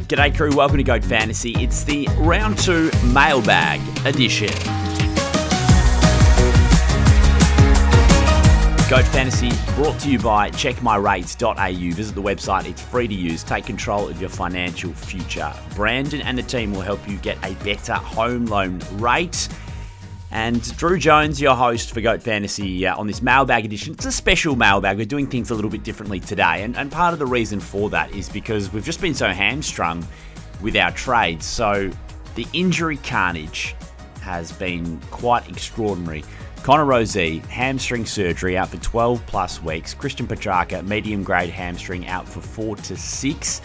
G'day crew, welcome to Goat Fantasy. It's the round 2 Mailbag edition. Goat Fantasy brought to you by checkmyrates.au. Visit the website, it's free to use. Take control of your financial future. Brandon and the team will help you get a better home loan rate. And Drew Jones, your host for Goat Fantasy on this Mailbag edition. It's a special Mailbag. We're doing things a little bit differently today. And part of the reason for that is because we've just been so hamstrung with our trades. So the injury carnage has been quite extraordinary. Connor Rozee, hamstring surgery, out for 12 plus weeks. Christian Petrarca, medium grade hamstring, out for 4 to 6.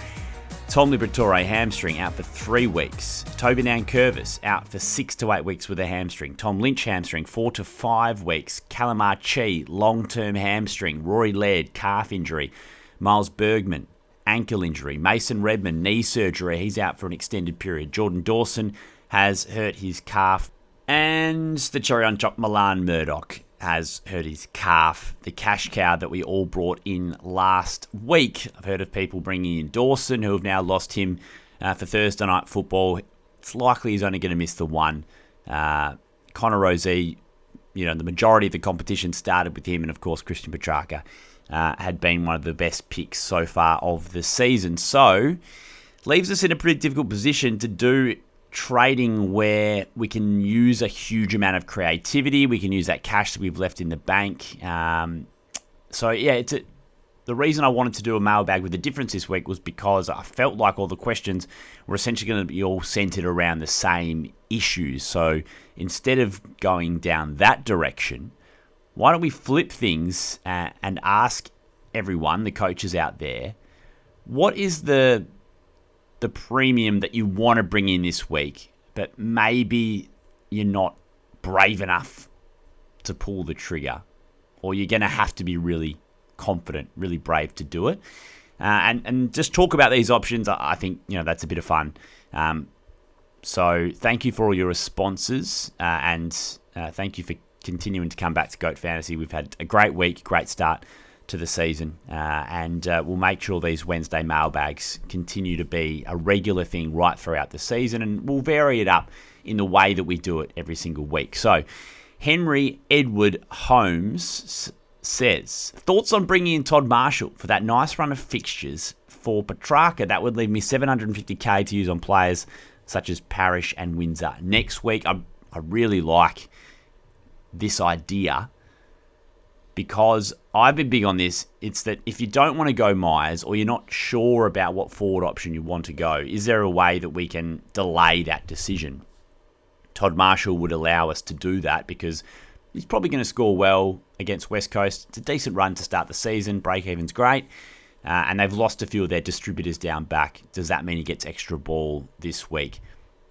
Tom Liberatore, hamstring, out for 3 weeks. Toby Nankervis, out for 6 to 8 weeks with a hamstring. Tom Lynch, hamstring, 4 to 5 weeks. Calamar Chi, long-term hamstring. Rory Laird, calf injury. Miles Bergman, ankle injury. Mason Redman, knee surgery. He's out for an extended period. Jordan Dawson has hurt his calf. And the cherry on top, Milan Murdoch has hurt his calf. The cash cow that we all brought in last week. I've heard of people bringing in Dawson, who have now lost him for Thursday night football. It's likely he's only going to miss the one. Connor Rozee, the majority of the competition started with him, and of course Christian Petrarca had been one of the best picks so far of the season. So, leaves us in a pretty difficult position to do trading where we can use a huge amount of creativity. We can use that cash that we've left in the bank. The reason I wanted to do a mailbag with a difference this week was because I felt like all the questions were essentially going to be all centered around the same issues. So instead of going down that direction, why don't we flip things and ask everyone, the coaches out there, what is the premium that you want to bring in this week, but maybe you're not brave enough to pull the trigger, or you're going to have to be really confident, really brave to do it, and just talk about these options. I think that's a bit of fun. So thank you for all your responses, and thank you for continuing to come back to Goat Fantasy. We've had a great week, great start to the season, and we'll make sure these Wednesday mailbags continue to be a regular thing right throughout the season, and we'll vary it up in the way that we do it every single week. So Henry Edward Holmes says, thoughts on bringing in Todd Marshall for that nice run of fixtures for Petrarca? That would leave me $750k to use on players such as Parrish and Windsor next week. I really like this idea, because I've been big on this. It's that if you don't want to go Myers, or you're not sure about what forward option you want to go, is there a way that we can delay that decision? Todd Marshall would allow us to do that, because he's probably going to score well against West Coast. It's a decent run to start the season. Break-even's great. And they've lost a few of their distributors down back. Does that mean he gets extra ball this week?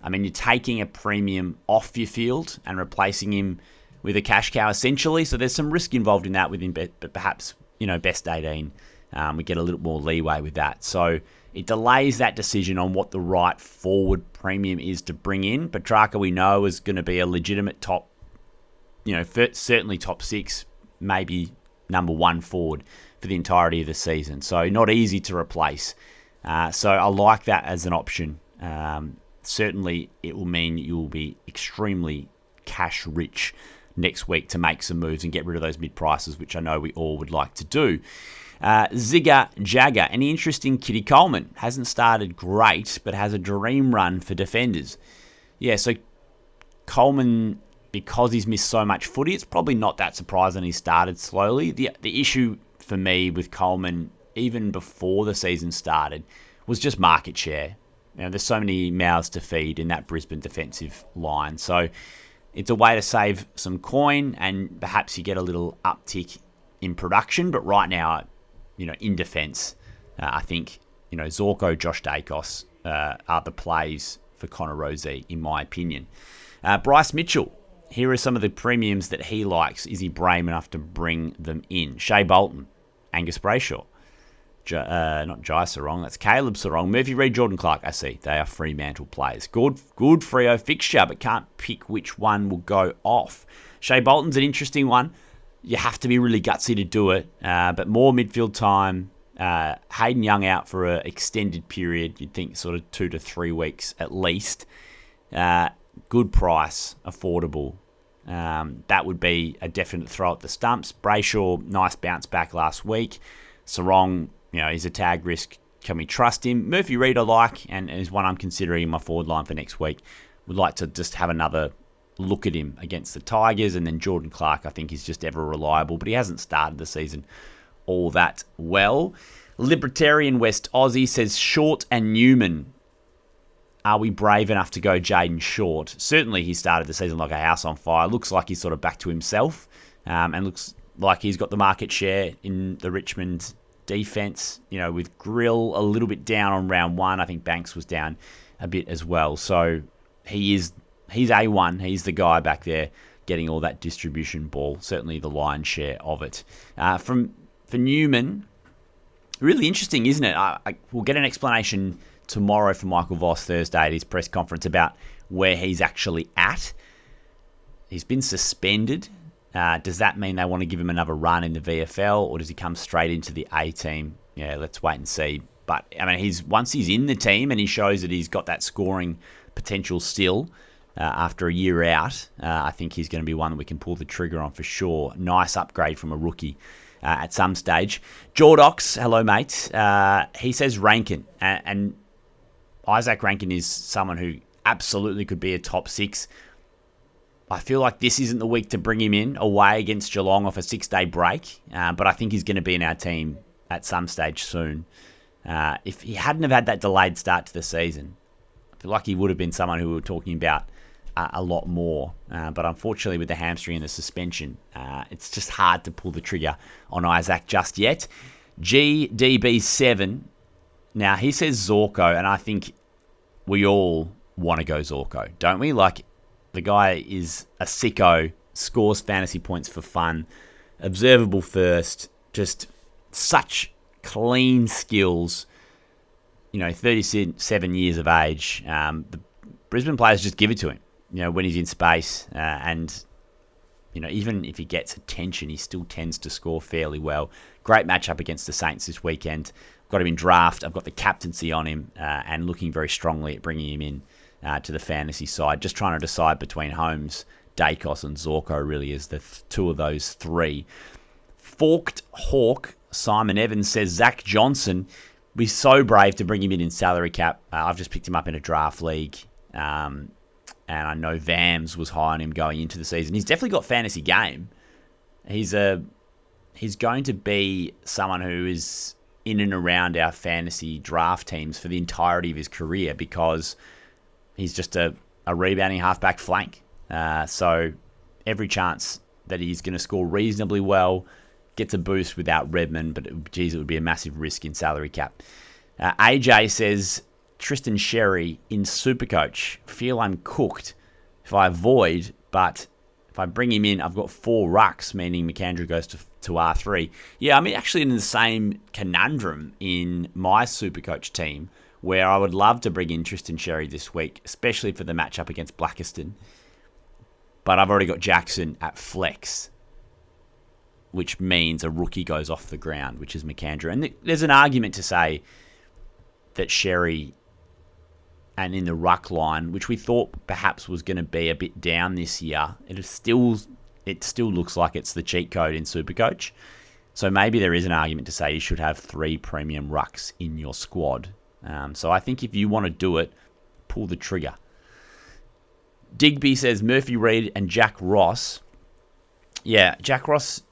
I mean, you're taking a premium off your field and replacing him with a cash cow, essentially. So there's some risk involved in that with him, but perhaps, best 18. We get a little more leeway with that. So it delays that decision on what the right forward premium is to bring in. Petrarca, we know, is going to be a legitimate top, certainly top 6, maybe number 1 forward for the entirety of the season. So not easy to replace. So I like that as an option. Certainly it will mean you will be extremely cash rich next week to make some moves and get rid of those mid prices, which I know we all would like to do. Zigger Jagger, any interest in Kitty Coleman? Hasn't started great, but has a dream run for defenders. Yeah, so Coleman, because he's missed so much footy, it's probably not that surprising he started slowly. The issue for me with Coleman, even before the season started, was just market share. There's so many mouths to feed in that Brisbane defensive line. So it's a way to save some coin, and perhaps you get a little uptick in production. But right now, in defence, I think, Zorko, Josh Dacos are the plays for Connor Rozee, in my opinion. Bryce Mitchell, here are some of the premiums that he likes. Is he brave enough to bring them in? Shea Bolton, Angus Brayshaw. Not Jai Sarong, that's Caleb Sarong. Murphy Reid, Jordan Clark, I see. They are Fremantle players. Good Freo fixture, but can't pick which one will go off. Shea Bolton's an interesting one. You have to be really gutsy to do it, but more midfield time, Hayden Young out for an extended period. You'd think sort of 2 to 3 weeks at least. Good price, affordable. That would be a definite throw at the stumps. Brayshaw, nice bounce back last week. Sarong, he's a tag risk. Can we trust him? Murphy Reid I like, and is one I'm considering in my forward line for next week. Would like to just have another look at him against the Tigers, and then Jordan Clark I think is just ever reliable, but he hasn't started the season all that well. Libertarian West Aussie says Short and Newman. Are we brave enough to go Jaden Short? Certainly he started the season like a house on fire. Looks like he's sort of back to himself, and looks like he's got the market share in the Richmond defense, with Grill a little bit down on round one. I think Banks was down a bit as well. So he's A1. He's the guy back there getting all that distribution ball, certainly the lion's share of it. For Newman, really interesting, isn't it? We'll get an explanation tomorrow from Michael Voss Thursday at his press conference about where he's actually at. He's been suspended. Does that mean they want to give him another run in the VFL, or does he come straight into the A team? Yeah, let's wait and see. But once he's in the team and he shows that he's got that scoring potential still after a year out, I think he's going to be one that we can pull the trigger on for sure. Nice upgrade from a rookie at some stage. Jordox, hello mate. He says Rankin, and Isaac Rankin is someone who absolutely could be a top 6. I feel like this isn't the week to bring him in away against Geelong off a 6-day break, but I think he's going to be in our team at some stage soon. If he hadn't have had that delayed start to the season, I feel like he would have been someone who we were talking about a lot more. But unfortunately with the hamstring and the suspension, it's just hard to pull the trigger on Isaac just yet. GDB7, now he says Zorko, and I think we all want to go Zorko, don't we? Like, the guy is a sicko, scores fantasy points for fun, observable first, just such clean skills, 37 years of age. The Brisbane players just give it to him, when he's in space, and even if he gets attention, he still tends to score fairly well. Great matchup against the Saints this weekend. Got him in draft. I've got the captaincy on him, and looking very strongly at bringing him in to the fantasy side. Just trying to decide between Holmes, Dacos, and Zorko really is the two of those three. Forked Hawk, Simon Evans says Zach Johnson. We're so brave to bring him in salary cap. I've just picked him up in a draft league, and I know Vams was high on him going into the season. He's definitely got fantasy game. He's going to be someone who is in and around our fantasy draft teams for the entirety of his career, because he's just a rebounding halfback flank. So every chance that he's going to score reasonably well, gets a boost without Redmond, but it would be a massive risk in salary cap. AJ says, Tristan Sherry in Supercoach. Feel I'm cooked if I avoid, but if I bring him in, I've got 4 rucks, meaning McAndrew goes to R3. Yeah, I'm actually in the same conundrum in my Supercoach team, where I would love to bring in Tristan Sherry this week, especially for the matchup against Blackiston. But I've already got Jackson at flex, which means a rookie goes off the ground, which is McAndrew. And there's an argument to say that Sherry, and in the ruck line, which we thought perhaps was going to be a bit down this year, it still looks like it's the cheat code in Supercoach. So maybe there is an argument to say you should have 3 premium rucks in your squad. So I think if you want to do it, pull the trigger. Digby says Murphy Reid and Jack Ross. Yeah, Jack Ross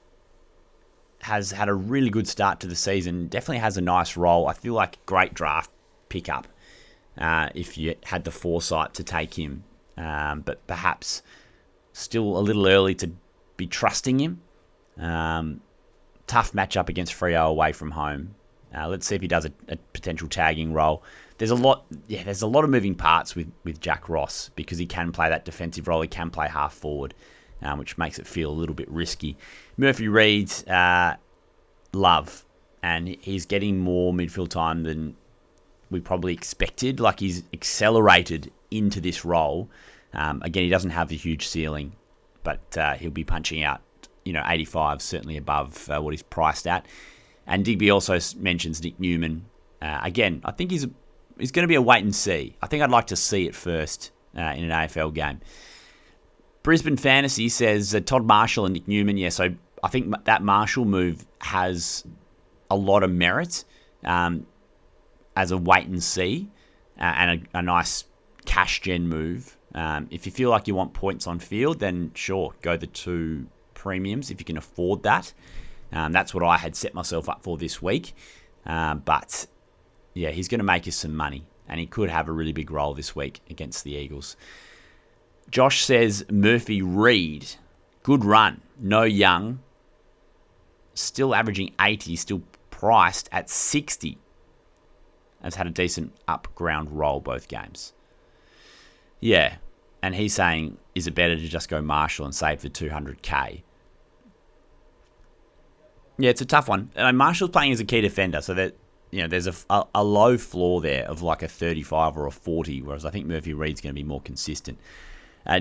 has had a really good start to the season. Definitely has a nice role. I feel like great draft pickup if you had the foresight to take him. But perhaps still a little early to be trusting him. Tough matchup against Freo away from home. Let's see if he does a potential tagging role. There's a lot of moving parts with Jack Ross, because he can play that defensive role. He can play half forward, which makes it feel a little bit risky. Murphy Reid, love, and he's getting more midfield time than we probably expected. Like, he's accelerated into this role. Again, he doesn't have a huge ceiling, but he'll be punching out, 85, certainly above what he's priced at. And Digby also mentions Nick Newman. Again, I think he's going to be a wait and see. I think I'd like to see it first in an AFL game. Brisbane Fantasy says Todd Marshall and Nick Newman. Yeah, so I think that Marshall move has a lot of merit as a wait and see and a nice cash gen move. If you feel like you want points on field, then sure, go the 2 premiums if you can afford that. That's what I had set myself up for this week. But yeah, he's going to make us some money, and he could have a really big role this week against the Eagles. Josh says Murphy Reed, good run, no young, still averaging 80, still priced at 60. Has had a decent up ground roll both games. Yeah, and he's saying, is it better to just go Marshall and save the 200k? Yeah, it's a tough one. Marshall's playing as a key defender, so that there's a low floor there of like a 35 or a 40, whereas I think Murphy Reed's going to be more consistent.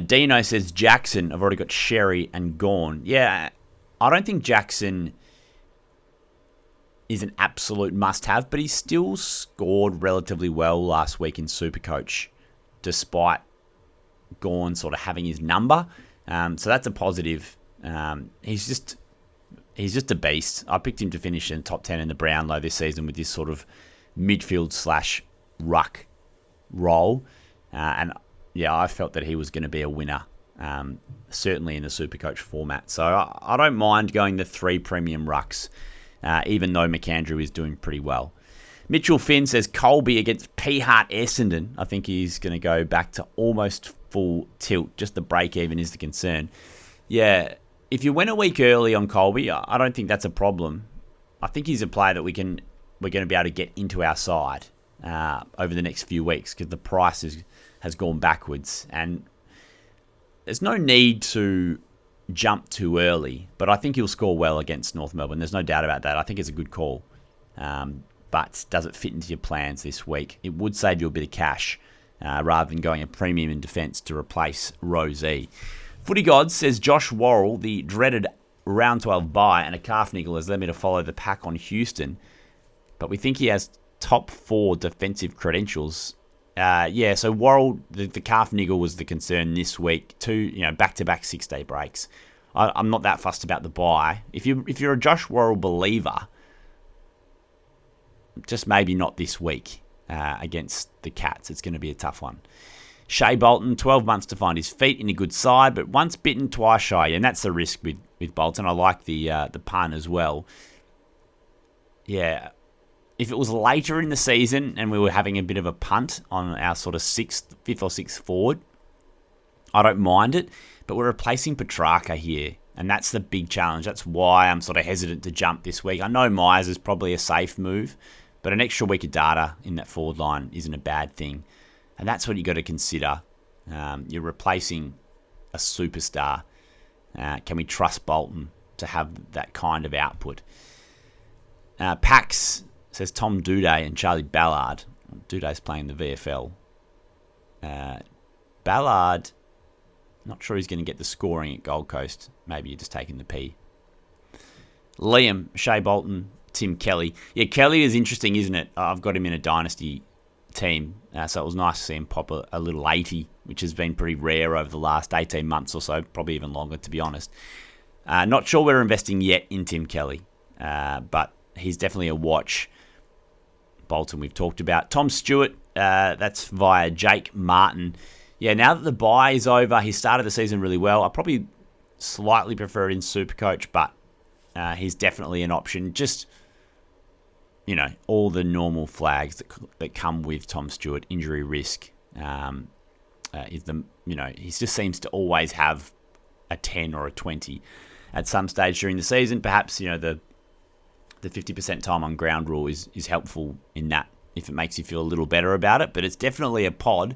Dino says Jackson. I've already got Sherry and Gawn. Yeah, I don't think Jackson is an absolute must-have, but he still scored relatively well last week in Supercoach, despite Gawn sort of having his number. So that's a positive. He's just a beast. I picked him to finish in top 10 in the Brownlow this season with this sort of midfield / ruck role. And yeah, I felt that he was going to be a winner, certainly in the Supercoach format. So I don't mind going the 3 premium rucks, even though McAndrew is doing pretty well. Mitchell Finn says Colby against P. Hart Essendon. I think he's going to go back to almost full tilt. Just the break even is the concern. Yeah, if you went a week early on Colby, I don't think that's a problem. I think he's a player that we're going to be able to get into our side over the next few weeks because the price has gone backwards. And there's no need to jump too early, but I think he'll score well against North Melbourne. There's no doubt about that. I think it's a good call. But does it fit into your plans this week? It would save you a bit of cash rather than going a premium in defence to replace Rosie. Footy God says Josh Worrell, the dreaded round 12 bye and a calf niggle, has led me to follow the pack on Houston. But we think he has top 4 defensive credentials. So Worrell, the calf niggle was the concern this week. 2, back-to-back 6-day breaks. I'm not that fussed about the bye. If you're a Josh Worrell believer, just maybe not this week against the Cats. It's going to be a tough one. Shea Bolton, 12 months to find his feet in a good side, but once bitten, twice shy. And that's the risk with Bolton. I like the pun as well. Yeah, if it was later in the season and we were having a bit of a punt on our sort of 5th or 6th forward, I don't mind it. But we're replacing Petrarca here, and that's the big challenge. That's why I'm sort of hesitant to jump this week. I know Myers is probably a safe move, but an extra week of data in that forward line isn't a bad thing. And that's what you got to consider. You're replacing a superstar. Can we trust Bolton to have that kind of output? Pax says Tom Doedee and Charlie Ballard. Doudee's playing the VFL. Ballard, not sure he's going to get the scoring at Gold Coast. Maybe you're just taking the P. Liam, Shea Bolton, Tim Kelly. Yeah, Kelly is interesting, isn't it? I've got him in a dynasty team, so it was nice to see him pop a little 80, which has been pretty rare over the last 18 months or so, probably even longer, to be honest. Not sure we're investing yet in Tim Kelly, but he's definitely a watch. Bolton we've talked about. Tom Stewart, that's via Jake Martin. Yeah, now that the bye is over, he started the season really well. I probably slightly prefer it in Supercoach, but he's definitely an option. Just, all the normal flags that come with Tom Stewart, injury risk. He just seems to always have a 10 or a 20 at some stage during the season. Perhaps, the 50% time on ground rule is helpful in that if it makes you feel a little better about it. But it's definitely a pod,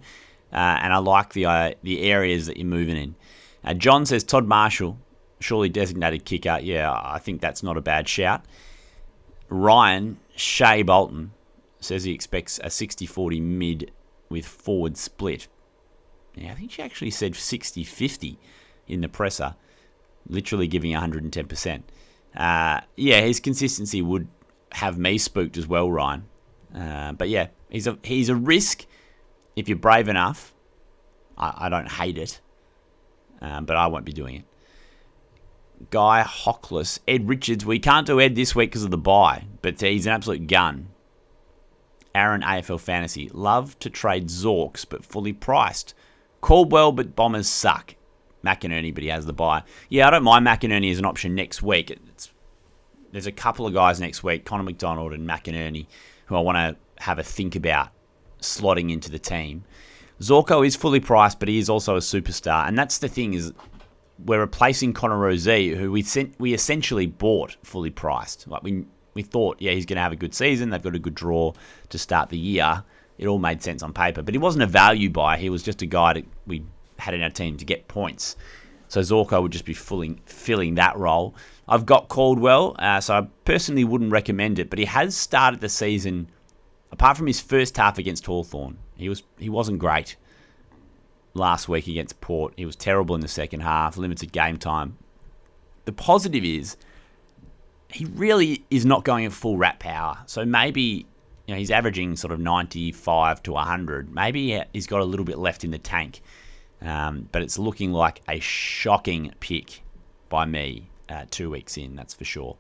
and I like the areas that you're moving in. John says Todd Marshall, surely designated kicker. Yeah, I think that's not a bad shout. Ryan, Shea Bolton, says he expects a 60-40 mid with forward split. Yeah, I think she actually said 60-50 in the presser, literally giving 110%. His consistency would have me spooked as well, Ryan. But yeah, he's a risk if you're brave enough. I don't hate it, but I won't be doing it. Guy Hockless, Ed Richards. We can't do Ed this week because of the bye, but he's an absolute gun. Aaron AFL Fantasy. Love to trade Zorks, but fully priced. Caldwell, but Bombers suck. McInerney, but he has the bye. Yeah, I don't mind McInerney as an option next week. There's a couple of guys next week, Connor McDonald and McInerney, who I want to have a think about slotting into the team. Zorko is fully priced, but he is also a superstar. And that's the thing, is we're replacing Connor Rozee, who we essentially bought fully priced. Like we thought, yeah, he's going to have a good season. They've got a good draw to start the year. It all made sense on paper. But he wasn't a value buy. He was just a guy that we had in our team to get points. So Zorko would just be filling that role. I've got Caldwell, so I personally wouldn't recommend it. But he has started the season, apart from his first half against Hawthorn, he wasn't great. Last week against Port, he was terrible in the second half, limited game time. The positive is, he really is not going at full rat power. So maybe, he's averaging sort of 95 to 100. Maybe he's got a little bit left in the tank. But it's looking like a shocking pick by me 2 weeks in, that's for sure.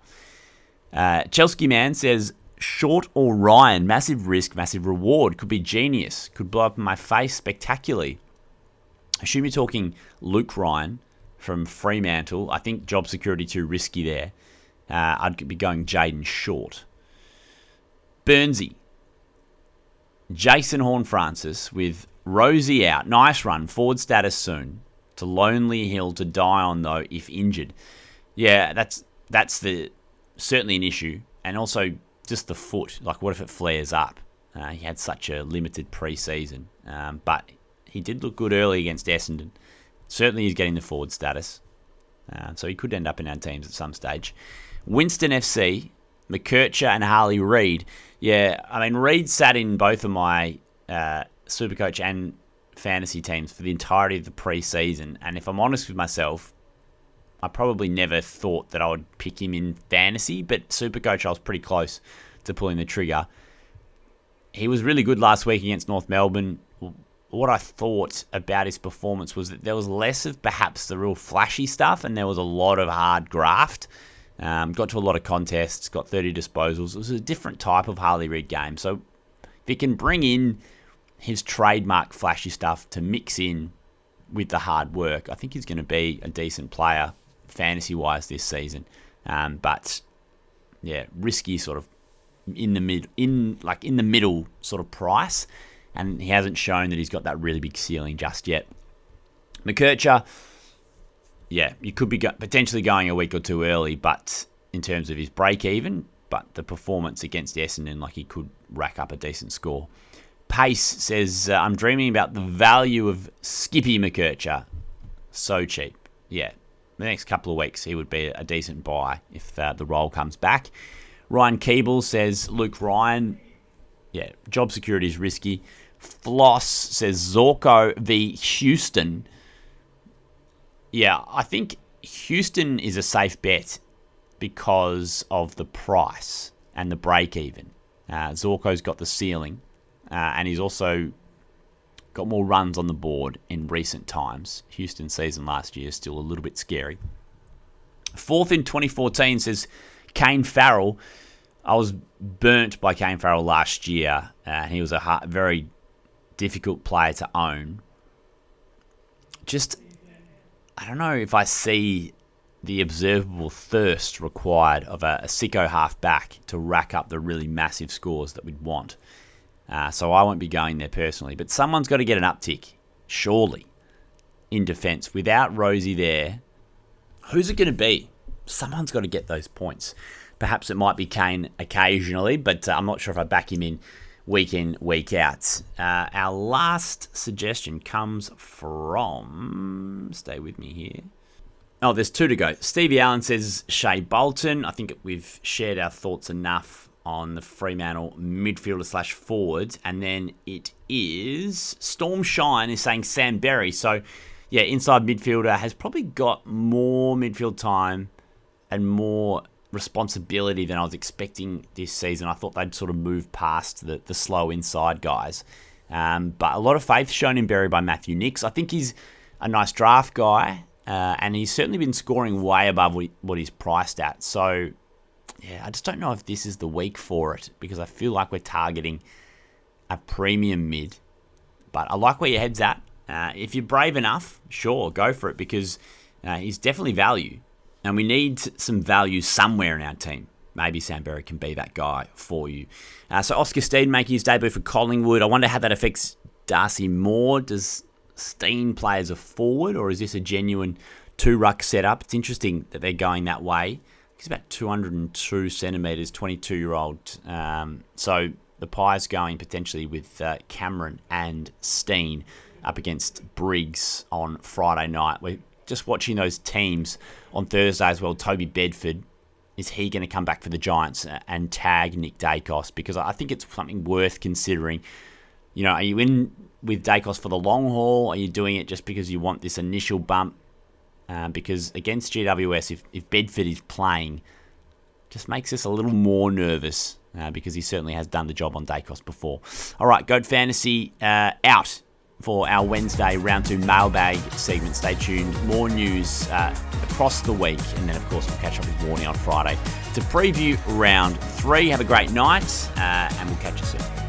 Chelsea Man says, short or Ryan, massive risk, massive reward. Could be genius. Could blow up in my face spectacularly. I assume you're talking Luke Ryan from Fremantle. I think job security too risky there. I'd be going Jaden Short. Burnsy. Jason Horne-Francis with Rosie out. Nice run. Forward status soon. To Lonely Hill to die on, though, if injured. Yeah, that's certainly an issue. And also just the foot. Like, what if it flares up? He had such a limited pre-season. But he did look good early against Essendon. Certainly he's getting the forward status. So he could end up in our teams at some stage. Winston FC, McKercher and Harley Reid. Yeah, I mean, Reid sat in both of my Supercoach and fantasy teams for the entirety of the pre-season. And if I'm honest with myself, I probably never thought that I would pick him in fantasy. But Supercoach, I was pretty close to pulling the trigger. He was really good last week against North Melbourne. What I thought about his performance was that there was less of perhaps the real flashy stuff, and there was a lot of hard graft. Got to a lot of contests, got 30 disposals. It was a different type of Harley Reid game. So if he can bring in his trademark flashy stuff to mix in with the hard work, I think he's going to be a decent player fantasy-wise this season. But yeah, risky sort of in the middle sort of price. And he hasn't shown that he's got that really big ceiling just yet. McKercher, yeah, you could be potentially going a week or two early, but in terms of his break-even, but the performance against Essendon, like he could rack up a decent score. Pace says, I'm dreaming about the value of Skippy McKercher. So cheap. Yeah, the next couple of weeks he would be a decent buy if the role comes back. Ryan Keeble says, Luke Ryan, yeah, job security is risky. Floss says Zorko v Houston. Yeah, I think Houston is a safe bet because of the price and the break-even. Zorko's got the ceiling, and he's also got more runs on the board in recent times. Houston's season last year is still a little bit scary. Fourth in 2014 says Kane Farrell. I was burnt by Kane Farrell last year. He was a very difficult player to own. Just, I don't know if I see the observable thirst required of a sicko half-back to rack up the really massive scores that we'd want. So I won't be going there personally. But someone's got to get an uptick, surely, in defence. Without Rosie there, who's it going to be? Someone's got to get those points. Perhaps it might be Kane occasionally, but I'm not sure if I back him in, week out. Our last suggestion comes from... Stay with me here. Oh, there's two to go. Stevie Allen says Shea Bolton. I think we've shared our thoughts enough on the Fremantle midfielder / forwards. And then it is... Storm Shine is saying Sam Berry. So, yeah, inside midfielder has probably got more midfield time and more responsibility than I was expecting this season. I thought they'd sort of move past the slow inside guys. But a lot of faith shown in Berry by Matthew Nicks. I think he's a nice draft guy, and he's certainly been scoring way above what he's priced at. So, yeah, I just don't know if this is the week for it, because I feel like we're targeting a premium mid. But I like where your head's at. If you're brave enough, sure, go for it, because he's definitely value. And we need some value somewhere in our team. Maybe Sam Berry can be that guy for you. So Oscar Steen making his debut for Collingwood. I wonder how that affects Darcy Moore. Does Steen play as a forward, or is this a genuine two-ruck setup? It's interesting that they're going that way. He's about 202 centimetres, 22-year-old. So the Pies going potentially with Cameron and Steen up against Briggs on Friday night. We're just watching those teams on Thursday as well. Toby Bedford, is he going to come back for the Giants and tag Nick Dacos? Because I think it's something worth considering. You know, are you in with Dacos for the long haul? Are you doing it just because you want this initial bump? Because against GWS, if Bedford is playing, just makes us a little more nervous because he certainly has done the job on Dacos before. All right, Goat Fantasy out for our Wednesday round 2 mailbag segment. Stay tuned. More news across the week. And then, of course, we'll catch up with Warney on Friday to preview round 3. Have a great night, and we'll catch you soon.